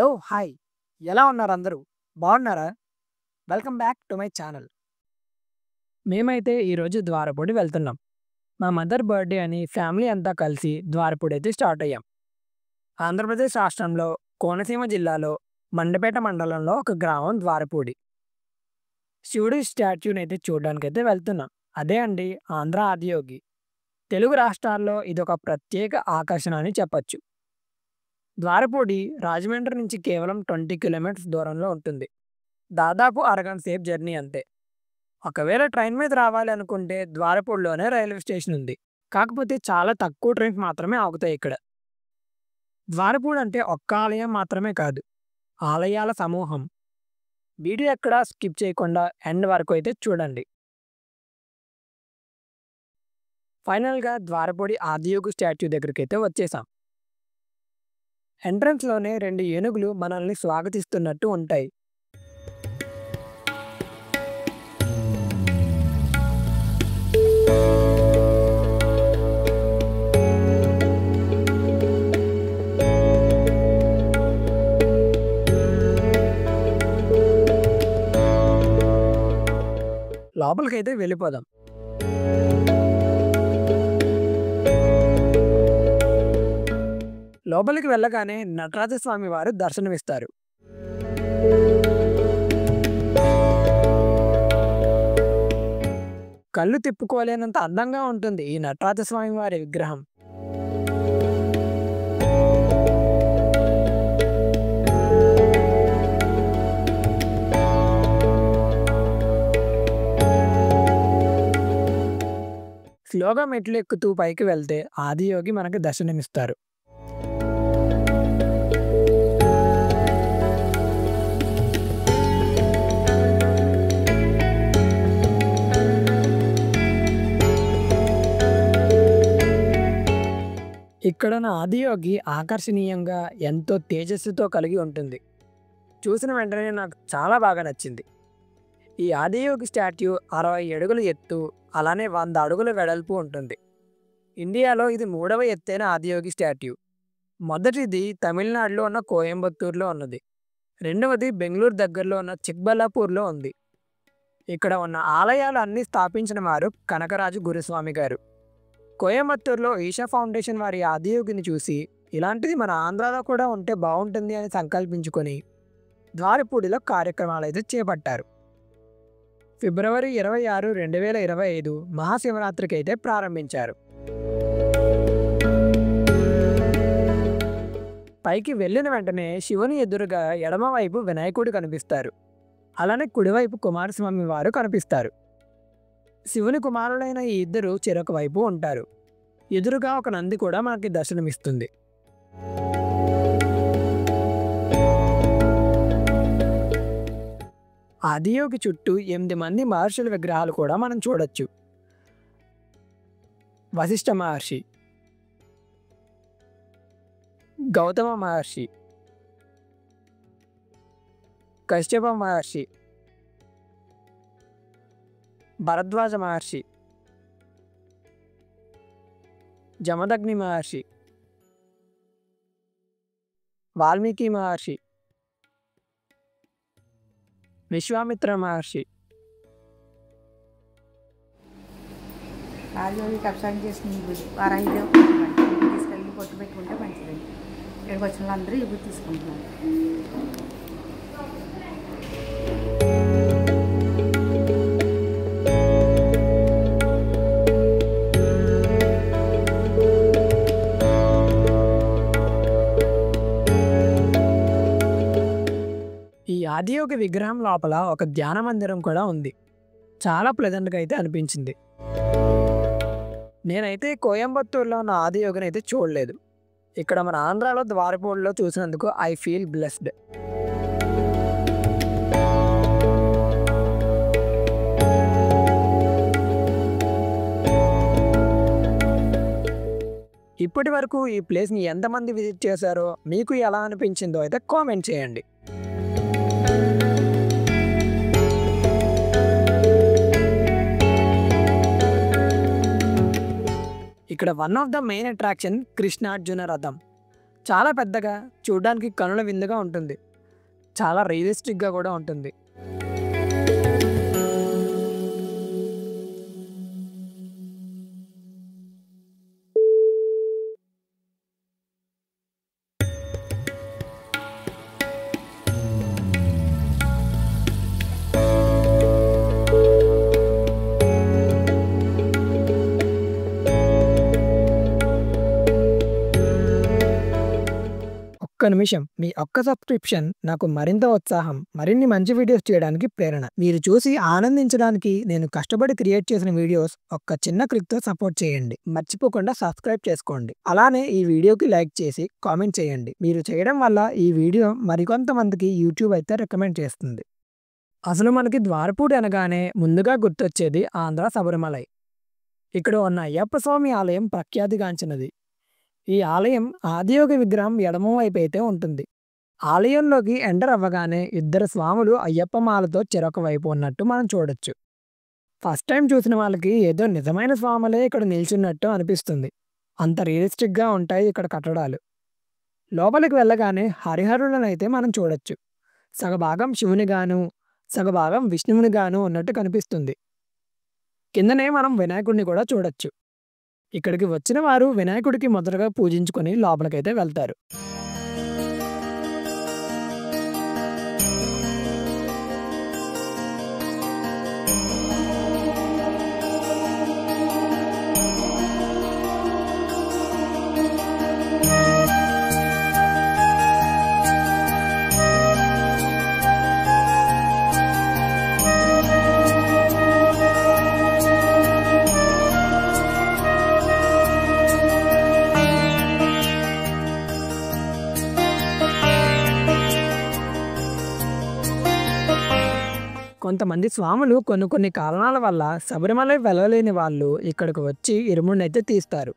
Hello! Hi! ఎలా ఉన్నారు అందరూ? బాగున్నారా? Welcome back to my channel. మేమైతే ఈరోజు ద్వారపూడి వెళ్తున్నాం. మా మదర్ బర్త్‌డే అని ఫ్యామిలీ అంతా కలిసి ద్వారపూడి అయితే స్టార్ట్ అయ్యాం. ఆంధ్రప్రదేశ్ రాష్ట్రంలో కోనసీమ జిల్లాలో మండపేట మండలంలో ఒక గ్రామం ద్వారపూడి. శివుడి స్టాట్యూనైతే చూడడానికైతే వెళ్తున్నాం. అదే అండి ఆంధ్ర ఆదియోగి. తెలుగు రాష్ట్రాల్లో ఇదొక ప్రత్యేక ఆకర్షణ అని చెప్పొచ్చు. ద్వారపూడి రాజమండ్రి నుంచి కేవలం 20 కిలోమీటర్స్ దూరంలో ఉంటుంది. దాదాపు అరగంట సేపు జర్నీ అంతే. ఒకవేళ ట్రైన్ మీద రావాలి అనుకుంటే ద్వారపూడిలోనే రైల్వే స్టేషన్ ఉంది. కాకపోతే చాలా తక్కువ ట్రైన్స్ మాత్రమే ఆగుతాయి ఇక్కడ. ద్వారపూడి అంటే ఒక్క ఆలయం మాత్రమే కాదు, ఆలయాల సమూహం. వీడియో ఎక్కడా స్కిప్ చేయకుండా ఎండ్ వరకు అయితే చూడండి. ఫైనల్గా ద్వారపూడి ఆదియోగి స్టాట్యూ దగ్గరికైతే వచ్చేసాం. ఎంట్రన్స్లోనే 2 ఏనుగులు మనల్ని స్వాగతిస్తున్నట్టు ఉంటాయి. లోపలికైతే వెళ్ళిపోదాం. లోపలికి వెళ్ళగానే నటరాజస్వామి వారు దర్శనమిస్తారు. కళ్ళు తిప్పుకోలేనంత అందంగా ఉంటుంది ఈ నటరాజస్వామి వారి విగ్రహం. స్లోగా మెట్లు ఎక్కుతూ పైకి వెళ్తే ఆదియోగి మనకు దర్శనమిస్తారు. ఇక్కడ నా ఆదియోగి ఆకర్షణీయంగా ఎంతో తేజస్సుతో కలిగి ఉంటుంది. చూసిన వెంటనే నాకు చాలా బాగా నచ్చింది. ఈ ఆదియోగి స్టాట్యూ 60 అడుగుల ఎత్తు, అలానే 100 అడుగుల వెడల్పు ఉంటుంది. ఇండియాలో ఇది 3వ ఎత్తైన ఆదియోగి స్టాట్యూ. మొదటిది తమిళనాడులో ఉన్న కోయంబత్తూరులో ఉన్నది. రెండవది బెంగళూరు దగ్గరలో ఉన్న చిక్బల్లాపూర్లో ఉంది. ఇక్కడ ఉన్న ఆలయాలు అన్నీ స్థాపించిన వారు కనకరాజు గురుస్వామి గారు. కోయంబత్తూరులో ఈషా ఫౌండేషన్ వారి ఆదియోగిని చూసి ఇలాంటిది మన ఆంధ్రాలో కూడా ఉంటే బాగుంటుంది అని సంకల్పించుకొని ద్వారపూడిలో కార్యక్రమాలు అయితే చేపట్టారు. ఫిబ్రవరి 26, 2025 మహాశివరాత్రికి అయితే ప్రారంభించారు. పైకి వెళ్ళిన వెంటనే శివుని ఎదురుగా ఎడమవైపు వినాయకుడు కనిపిస్తారు. అలానే కుడివైపు కుమారస్వామి వారు కనిపిస్తారు. శివుని కుమారులైన ఈ ఇద్దరు చెరొక వైపు ఉంటారు. ఎదురుగా ఒక నంది కూడా మనకి దర్శనమిస్తుంది. ఆదియోగి చుట్టూ 8 మంది మహర్షుల విగ్రహాలు కూడా మనం చూడొచ్చు. వశిష్ఠ మహర్షి, గౌతమ మహర్షి, కశ్యప మహర్షి, భరద్వాజ మహర్షి, జమదగ్ని మహర్షి, వాల్మీకి మహర్షి, విశ్వామిత్ర మహర్షి. ఆదియోగికి అభిషేకం చేసిన ఈ గుడి వారాహిలో తీసుకెళ్ళి పొట్టు పెట్టుకుంటే మంచిది. ఇక్కడికి వచ్చిన వాళ్ళందరూ ఈ గుడి తీసుకుంటున్నారు. ఈ ఆదియోగి విగ్రహం లోపల ఒక ధ్యాన మందిరం కూడా ఉంది. చాలా ప్లెజెంట్గా అయితే అనిపించింది. నేనైతే కోయంబత్తూరులో ఉన్న ఆదియోగిని అయితే చూడలేదు. ఇక్కడ మన ఆంధ్రాలో ద్వారపూడిలో చూసినందుకు ఐ ఫీల్ బ్లెస్డ్. ఇప్పటి వరకు ఈ ప్లేస్ని ఎంతమంది విజిట్ చేశారో, మీకు ఎలా అనిపించిందో అయితే కామెంట్ చేయండి. ఇక్కడ one of the main attraction Krishnarjuna రథం. చాలా పెద్దగా, చూడడానికి కనుల విందుగా ఉంటుంది. చాలా రియలిస్టిక్‌గా కూడా ఉంటుంది. ఒక్క నిమిషం, మీ ఒక్క సబ్స్క్రిప్షన్ నాకు మరింత ఉత్సాహం, మరిన్ని మంచి వీడియోస్ చేయడానికి ప్రేరణ. మీరు చూసి ఆనందించడానికి నేను కష్టపడి క్రియేట్ చేసిన వీడియోస్ ఒక్క చిన్న క్లిక్‌తో సపోర్ట్ చేయండి. మర్చిపోకుండా సబ్స్క్రైబ్ చేసుకోండి. అలానే ఈ వీడియోకి లైక్ చేసి కామెంట్ చేయండి. మీరు చేయడం వల్ల ఈ వీడియో మరికొంతమందికి యూట్యూబ్ అయితే రికమెండ్ చేస్తుంది. అసలు మనకి ద్వారపూడి అనగానే ముందుగా గుర్తొచ్చేది ఆంధ్ర శబరిమలై. ఇక్కడ ఉన్న అయ్యప్ప స్వామి ఆలయం ప్రఖ్యాతిగాంచినది. ఈ ఆలయం ఆదియోగి విగ్రహం ఎడమ వైపు అయితే ఉంటుంది. ఆలయంలోకి ఎంటర్ అవ్వగానే ఇద్దరు స్వాములు అయ్యప్ప మాలతో చెరొక వైపు ఉన్నట్టు మనం చూడొచ్చు. ఫస్ట్ టైం చూసిన వాళ్ళకి ఏదో నిజమైన స్వాములే ఇక్కడ నిల్చున్నట్టు అనిపిస్తుంది. అంత రియలిస్టిక్‌గా ఉంటాయి ఇక్కడ కట్టడాలు. లోపలికి వెళ్ళగానే హరిహరులనైతే మనం చూడొచ్చు. సగభాగం శివునిగాను, సగభాగం విష్ణువునిగాను ఉన్నట్టు కనిపిస్తుంది. కిందనే మనం వినాయకుడిని కూడా చూడొచ్చు. ఇక్కడికి వచ్చిన వారు వినాయకుడికి మొదటగా పూజించుకొని లోపలికైతే వెళ్తారు. కొంతమంది స్వాములు కొన్ని కారణాల వల్ల శబరిమల వెళ్ళలేని వాళ్ళు ఇక్కడికి వచ్చి ఇరుముడినైతే తీస్తారు.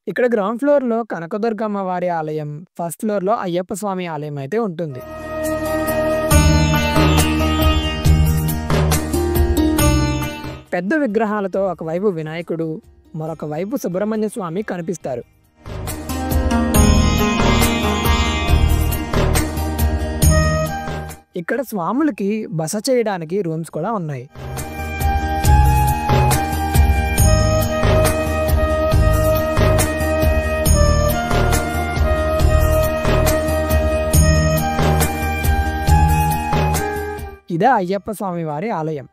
ఇక్కడ గ్రౌండ్ ఫ్లోర్‌లో కనకదుర్గమ్మ వారి ఆలయం, ఫస్ట్ ఫ్లోర్‌లో అయ్యప్ప స్వామి ఆలయం అయితే ఉంటుంది. పెద్ద విగ్రహాలతో ఒకవైపు వినాయకుడు, మరొక వైపు సుబ్రహ్మణ్య స్వామి కనిపిస్తారు. ఇక్కడ స్వాములకి బస చేయడానికి రూమ్స్ కూడా ఉన్నాయి. ఇదే అయ్యప్ప స్వామి వారి ఆలయం.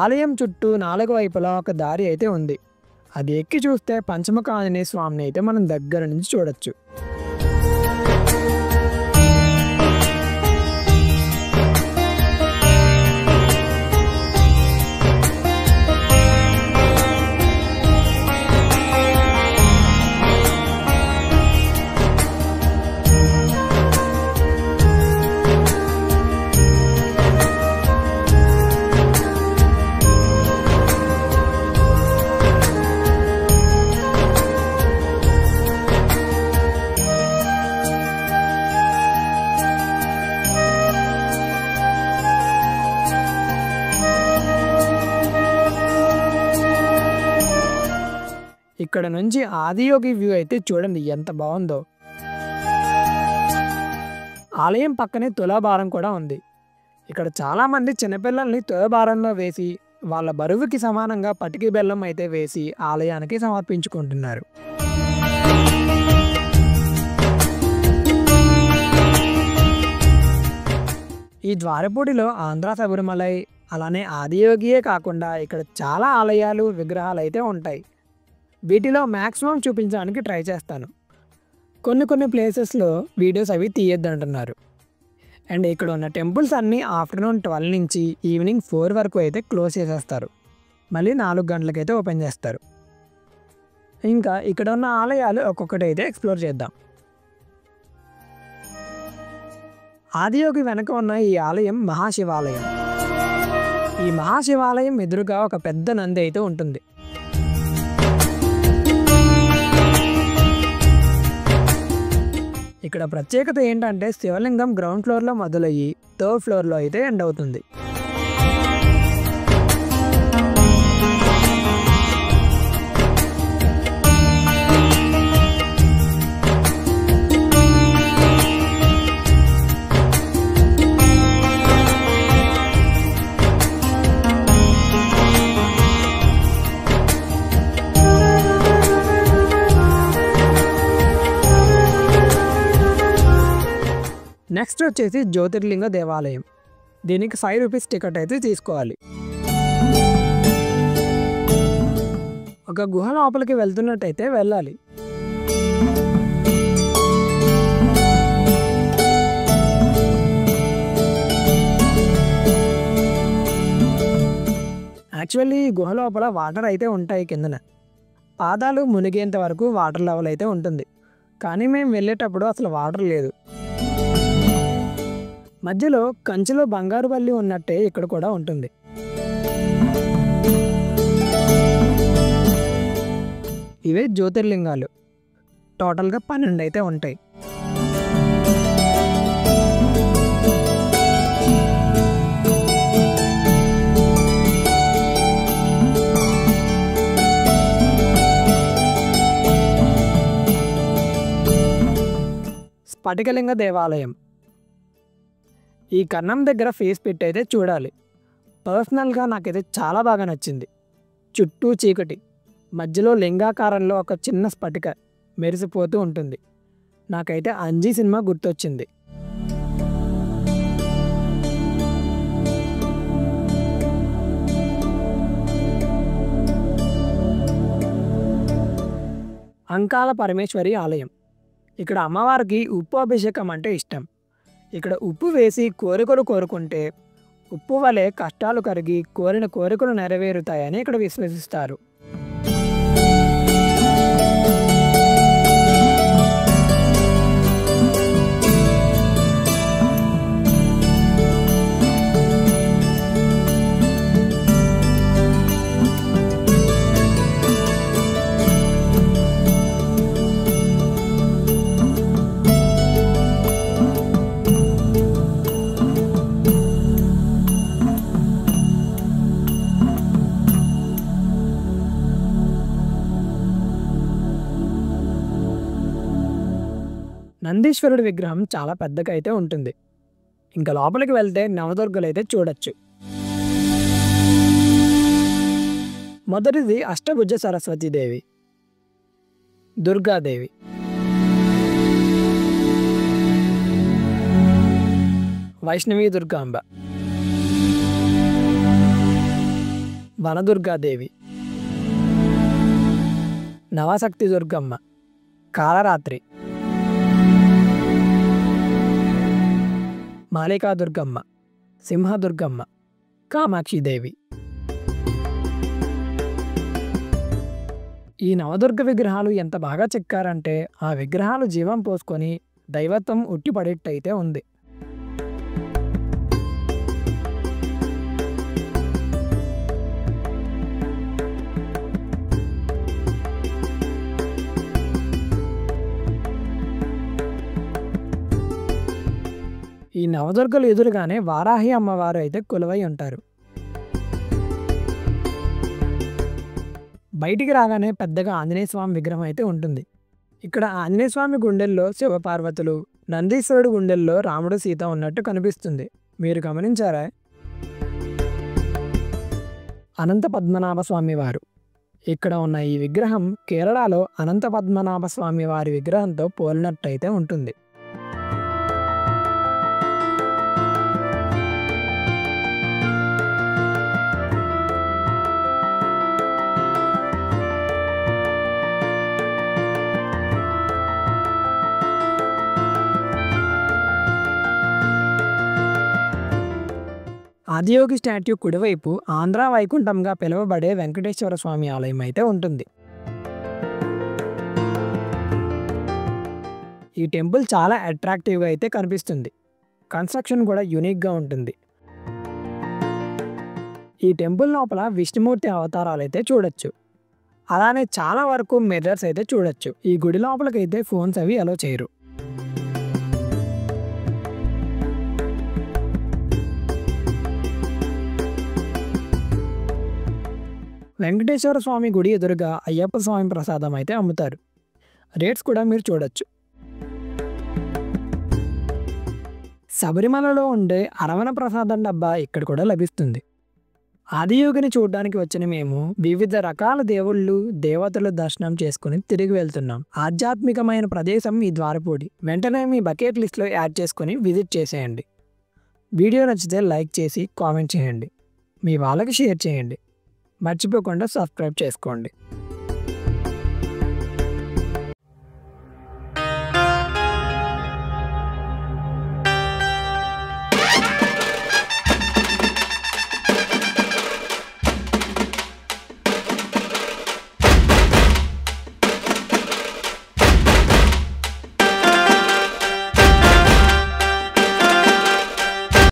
ఆలయం చుట్టూ 4 వైపులా ఒక దారి అయితే ఉంది. అది ఎక్కి చూస్తే పంచముఖ ఆంజనేయ స్వామిని అయితే మనం దగ్గర నుంచి చూడొచ్చు. ఇక్కడ నుంచి ఆదియోగి వ్యూ అయితే చూడండి ఎంత బాగుందో. ఆలయం పక్కనే తులాభారం కూడా ఉంది. ఇక్కడ చాలామంది చిన్నపిల్లల్ని తులాభారంలో వేసి వాళ్ళ బరువుకి సమానంగా పటికి బెల్లం అయితే వేసి ఆలయానికి సమర్పించుకుంటున్నారు. ఈ ద్వారపూడిలో ఆంధ్ర శబరిమలై, అలానే ఆదియోగియే కాకుండా ఇక్కడ చాలా ఆలయాలు, విగ్రహాలు అయితే ఉంటాయి. వీటిలో మ్యాక్సిమం చూపించడానికి ట్రై చేస్తాను. కొన్ని ప్లేసెస్లో వీడియోస్ అవి తీయొద్దంటున్నారు. అండ్ ఇక్కడ ఉన్న టెంపుల్స్ అన్నీ ఆఫ్టర్నూన్ 12 నుంచి ఈవినింగ్ 4 వరకు అయితే క్లోజ్ చేసేస్తారు. మళ్ళీ 4 గంటలకైతే ఓపెన్ చేస్తారు. ఇంకా ఇక్కడ ఉన్న ఆలయాలు ఒక్కొక్కటి అయితే ఎక్స్ప్లోర్ చేద్దాం. ఆదియోగి వెనక ఉన్న ఈ ఆలయం మహాశివాలయం. ఈ మహాశివాలయం ఎదురుగా ఒక పెద్ద నంది అయితే ఉంటుంది. ఇక్కడ ప్రత్యేకత ఏంటంటే శివలింగం గ్రౌండ్ ఫ్లోర్లో మొదలయ్యి థర్డ్ ఫ్లోర్లో అయితే ఎండ్ అవుతుంది. నెక్స్ట్ వచ్చేసి జ్యోతిర్లింగ దేవాలయం. దీనికి 5 రూపీస్ టికెట్ అయితే తీసుకోవాలి. ఒక గుహ లోపలికి వెళ్తున్నట్టయితే వెళ్ళాలి. యాక్చువల్లీ గుహ లోపల వాటర్ అయితే ఉంటాయి కిందన. పాదాలు మునిగేంత వరకు వాటర్ లెవెల్ అయితే ఉంటుంది. కానీ మేము వెళ్ళేటప్పుడు అసలు వాటర్ లేదు. మధ్యలో కంచెలో బంగారు బల్లి ఉన్నట్టే ఇక్కడ కూడా ఉంటుంది. ఇవే జ్యోతిర్లింగాలు. టోటల్గా 12 అయితే ఉంటాయి. స్ఫటికలింగ దేవాలయం. ఈ కన్నం దగ్గర ఫేస్ పెట్టి అయితే చూడాలి. పర్సనల్గా నాకైతే చాలా బాగా నచ్చింది. చుట్టూ చీకటి, మధ్యలో లింగాకారంలో ఒక చిన్న స్ఫటిక మెరిసిపోతూ ఉంటుంది. నాకైతే అంజీ సినిమా గుర్తొచ్చింది. అంకాల పరమేశ్వరి ఆలయం. ఇక్కడ అమ్మవారికి ఉప్పు అభిషేకం అంటే ఇష్టం. ఇక్కడ ఉప్పు వేసి కోరికలు కోరుకుంటే ఉప్పు వలె కష్టాలు కరిగి కోరిన కోరికలు నెరవేరుతాయని ఇక్కడ విశ్వసిస్తారు. నందీశ్వరుడి విగ్రహం చాలా పెద్దగా అయితే ఉంటుంది. ఇంకా లోపలికి వెళ్తే నవదుర్గలు అయితే చూడొచ్చు. మొదటిది అష్టభుజ సరస్వతీదేవి, దుర్గాదేవి. వైష్ణవి దుర్గాంబ, వనదుర్గాదేవి, నవశక్తి దుర్గమ్మ, కాలరాత్రి, మాలికా దుర్గమ్మ, సింహదుర్గమ్మ, కామాక్షిదేవి. ఈ నవదుర్గ విగ్రహాలు ఎంత బాగా చెక్కారంటే ఆ విగ్రహాలు జీవం పోసుకొని దైవత్వం ఉట్టిపడేట్టయితే ఉంది. ఈ నవదుర్గలు ఎదురుగానే వారాహి అమ్మవారు అయితే కొలువై ఉంటారు. బయటికి రాగానే పెద్దగా ఆంజనేయ స్వామి విగ్రహం అయితే ఉంటుంది. ఇక్కడ ఆంజనేయ స్వామి గుండెల్లో శివపార్వతులు, నందీశ్వరుడు గుండెల్లో రాముడు సీత ఉన్నట్టు కనిపిస్తుంది. మీరు గమనించారా? అనంత పద్మనాభ స్వామి వారు. ఇక్కడ ఉన్న ఈ విగ్రహం కేరళలో అనంత పద్మనాభ స్వామి వారి విగ్రహంతో పోలినట్టయితే ఉంటుంది. ఆదియోగి స్టాట్యూ కుడివైపు ఆంధ్ర వైకుంఠంగా పిలువబడే వెంకటేశ్వర స్వామి ఆలయం అయితే ఉంటుంది. ఈ టెంపుల్ చాలా అట్రాక్టివ్గా అయితే కనిపిస్తుంది. కన్స్ట్రక్షన్ కూడా యూనిక్గా ఉంటుంది. ఈ టెంపుల్ లోపల విష్ణుమూర్తి అవతారాలు అయితే చూడొచ్చు. అలానే చాలా వరకు మిర్రర్స్ అయితే చూడొచ్చు. ఈ గుడి లోపలికైతే ఫోన్స్ అవి అలో చేయరు. వెంకటేశ్వర స్వామి గుడి ఎదురుగా అయ్యప్ప స్వామి ప్రసాదం అయితే అమ్ముతారు. రేట్స్ కూడా మీరు చూడొచ్చు. శబరిమలలో ఉండే అరవణ ప్రసాదం డబ్బా ఇక్కడ కూడా లభిస్తుంది. ఆదియోగిని చూడడానికి వచ్చిన మేము వివిధ రకాల దేవుళ్ళు దేవతల దర్శనం చేసుకుని తిరిగి వెళ్తున్నాం. ఆధ్యాత్మికమైన ప్రదేశం ఈ ద్వారపూడి. వెంటనే మీ బకెట్ లిస్ట్లో యాడ్ చేసుకుని విజిట్ చేసేయండి. వీడియో నచ్చితే లైక్ చేసి కామెంట్ చేయండి. మీ వాళ్ళకి షేర్ చేయండి. మర్చిపోకుండా సబ్స్క్రైబ్ చేసుకోండి.